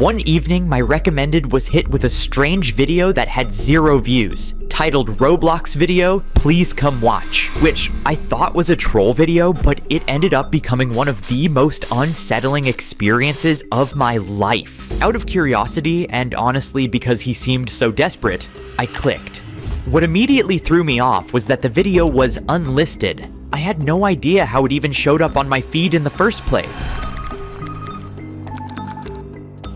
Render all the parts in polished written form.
One evening, my recommended was hit with a strange video that had 0 views, titled Roblox video, please come watch, which I thought was a troll video, but it ended up becoming one of the most unsettling experiences of my life. Out of curiosity, and honestly because he seemed so desperate, I clicked. What immediately threw me off was that the video was unlisted. I had no idea how it even showed up on my feed in the first place.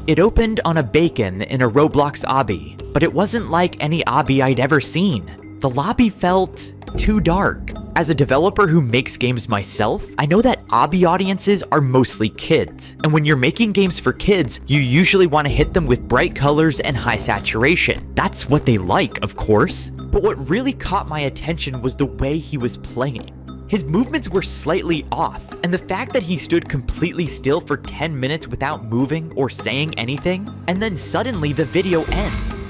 It opened on a bacon in a Roblox obby, but it wasn't like any obby I'd ever seen. The lobby felt too dark. As a developer who makes games myself, I know that obby audiences are mostly kids. And when you're making games for kids, you usually want to hit them with bright colors and high saturation. That's what they like, of course. But what really caught my attention was the way he was playing. His movements were slightly off, and the fact that he stood completely still for 10 minutes without moving or saying anything, and then suddenly the video ends.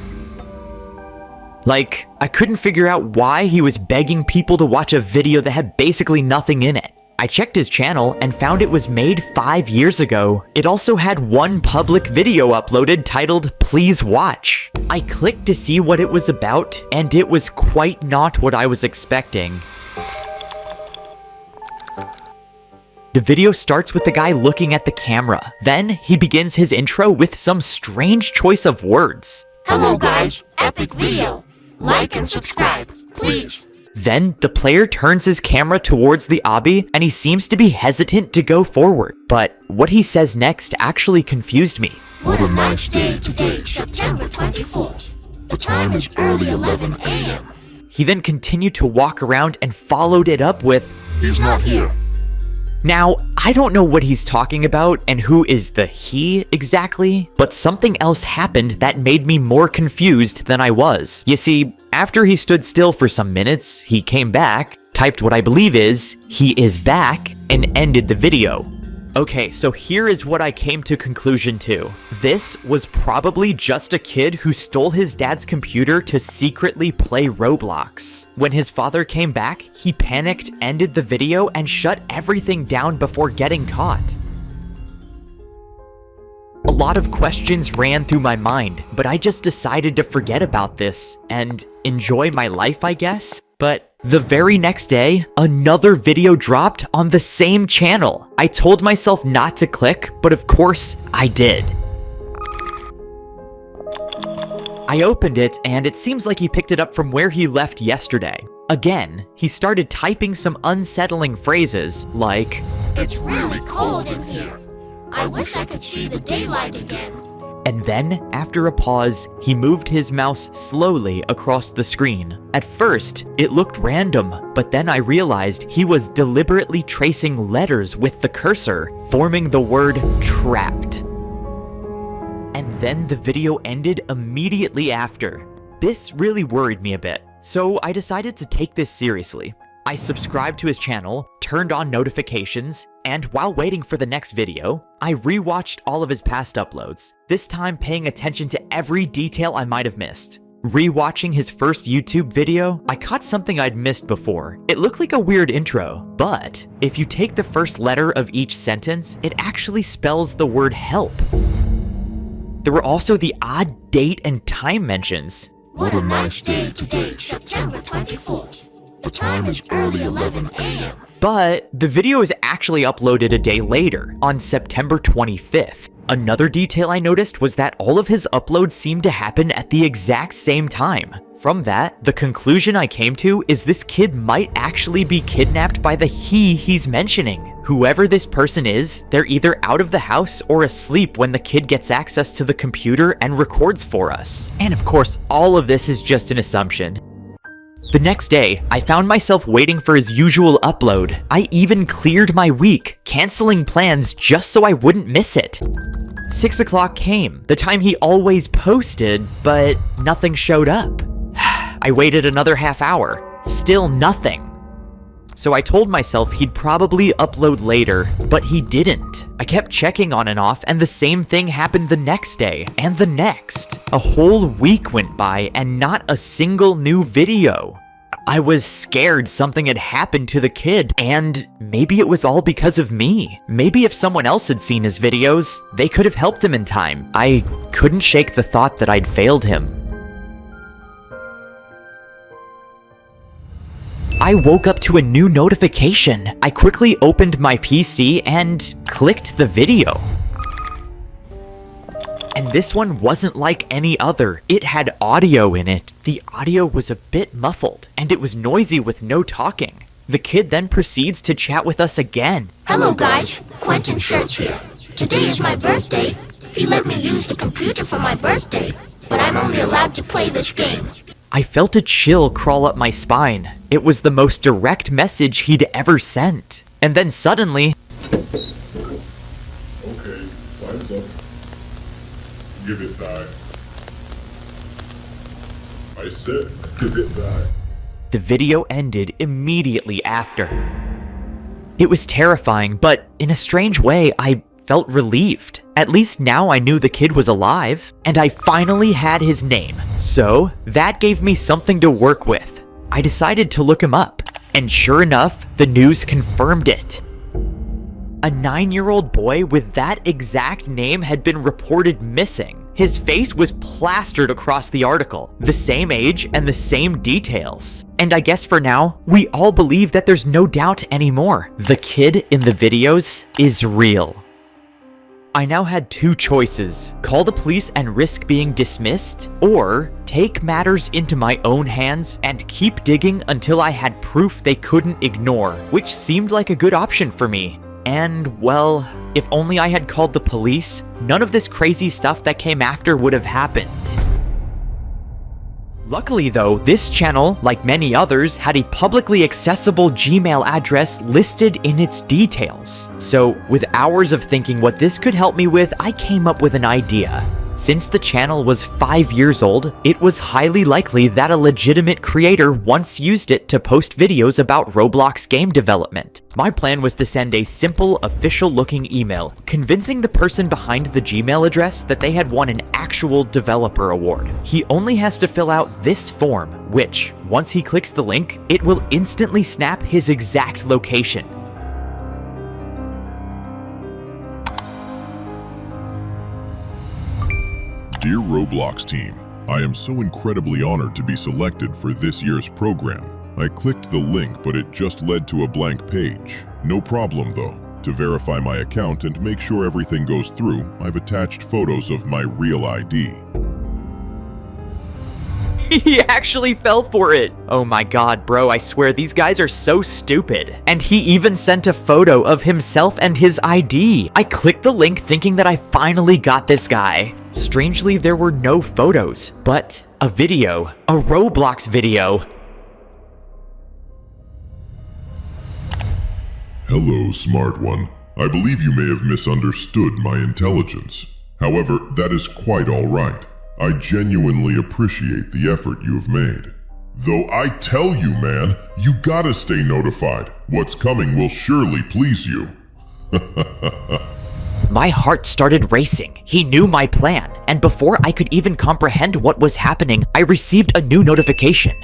Like, I couldn't figure out why he was begging people to watch a video that had basically nothing in it. I checked his channel and found it was made 5 years ago. It also had one public video uploaded titled Please Watch. I clicked to see what it was about, and it was quite not what I was expecting. The video starts with the guy looking at the camera. Then he begins his intro with some strange choice of words. Hello guys, epic video. Like and subscribe, please. Then the player turns his camera towards the obby and he seems to be hesitant to go forward. But what he says next actually confused me. What a nice day today, September 24th. The time is early 11 a.m. He then continued to walk around and followed it up with, He's not here. Now, I don't know what he's talking about and who is the he exactly, but something else happened that made me more confused than I was. You see, after he stood still for some minutes, he came back, typed what I believe is, he is back, and ended the video. Okay, so here is what I came to conclusion to. This was probably just a kid who stole his dad's computer to secretly play Roblox. When his father came back, he panicked, ended the video, and shut everything down before getting caught. A lot of questions ran through my mind, but I just decided to forget about this and enjoy my life, I guess? But the very next day, another video dropped on the same channel. I told myself not to click, but of course, I did. I opened it, and it seems like he picked it up from where he left yesterday. Again, he started typing some unsettling phrases like, It's really cold in here. I wish I could see the daylight again. And then, after a pause, he moved his mouse slowly across the screen. At first, it looked random, but then I realized he was deliberately tracing letters with the cursor, forming the word trapped. And then the video ended immediately after. This really worried me a bit, so I decided to take this seriously. I subscribed to his channel, turned on notifications, and while waiting for the next video, I rewatched all of his past uploads, this time paying attention to every detail I might have missed. Rewatching his first YouTube video, I caught something I'd missed before. It looked like a weird intro, but if you take the first letter of each sentence, it actually spells the word help. There were also the odd date and time mentions. What a nice day today, September 24th. The time is early 11 a.m. But the video is actually uploaded a day later, on September 25th. Another detail I noticed was that all of his uploads seemed to happen at the exact same time. From that, the conclusion I came to is this kid might actually be kidnapped by the he's mentioning. Whoever this person is, they're either out of the house or asleep when the kid gets access to the computer and records for us. And of course, all of this is just an assumption. The next day, I found myself waiting for his usual upload. I even cleared my week, canceling plans just so I wouldn't miss it. 6 o'clock came, the time he always posted, but nothing showed up. I waited another half hour, still nothing. So I told myself he'd probably upload later, but he didn't. I kept checking on and off, and the same thing happened the next day, and the next. A whole week went by, and not a single new video. I was scared something had happened to the kid, and maybe it was all because of me. Maybe if someone else had seen his videos, they could have helped him in time. I couldn't shake the thought that I'd failed him. I woke up to a new notification. I quickly opened my PC and clicked the video. And this one wasn't like any other. It had audio in it. The audio was a bit muffled, and it was noisy with no talking. The kid then proceeds to chat with us again. Hello guys, Quentin Shirts here. Today is my birthday. He let me use the computer for my birthday, but I'm only allowed to play this game. I felt a chill crawl up my spine. It was the most direct message he'd ever sent. And then suddenly... Okay, time's up. Give it back. I said, give it back. The video ended immediately after. It was terrifying, but in a strange way, I felt relieved. At least now I knew the kid was alive, and I finally had his name. So that gave me something to work with. I decided to look him up, and sure enough, the news confirmed it. A 9-year-old boy with that exact name had been reported missing. His face was plastered across the article, the same age and the same details. And I guess for now, we all believe that there's no doubt anymore. The kid in the videos is real. I now had two choices: call the police and risk being dismissed, or take matters into my own hands and keep digging until I had proof they couldn't ignore, which seemed like a good option for me. And, well, if only I had called the police, none of this crazy stuff that came after would have happened. Luckily though, this channel, like many others, had a publicly accessible Gmail address listed in its details. So, with hours of thinking what this could help me with, I came up with an idea. Since the channel was 5 years old, it was highly likely that a legitimate creator once used it to post videos about Roblox game development. My plan was to send a simple, official-looking email, convincing the person behind the Gmail address that they had won an actual developer award. He only has to fill out this form, which, once he clicks the link, it will instantly snap his exact location. Dear Roblox team, I am so incredibly honored to be selected for this year's program. I clicked the link, but it just led to a blank page. No problem though. To verify my account and make sure everything goes through, I've attached photos of my real ID. He actually fell for it. Oh my god, bro, I swear these guys are so stupid. And he even sent a photo of himself and his ID. I clicked the link thinking that I finally got this guy. Strangely, there were no photos, but a video. A Roblox video. Hello, smart one. I believe you may have misunderstood my intelligence. However, that is quite all right. I genuinely appreciate the effort you have made. Though I tell you, man, you gotta stay notified. What's coming will surely please you. My heart started racing. He knew my plan, and before I could even comprehend what was happening, I received a new notification.